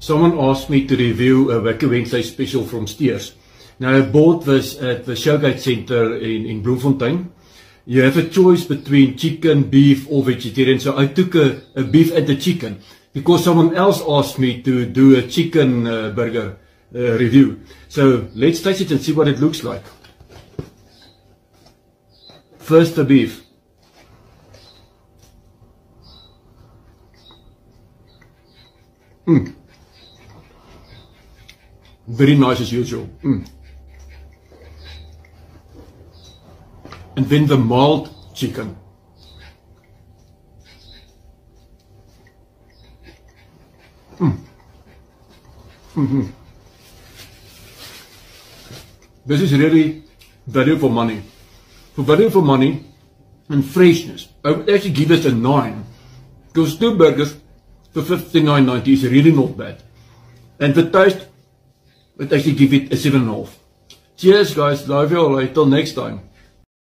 Someone asked me to review a Wacker Wednesday special from Steers. Now, I bought this at the Showgate Centre in Bloemfontein. You have a choice between chicken, beef, or vegetarian. So I took a beef and a chicken because someone else asked me to do a chicken burger review. So let's taste it and see what it looks like. First, the beef. Very nice as usual. And then the mild chicken. This is really value for money. For value for money and freshness, I would actually give this a 9. Because 2 burgers for $59.90 is really not bad. And the taste, I'd actually give it a 7.5. Cheers guys, love you all, till next time.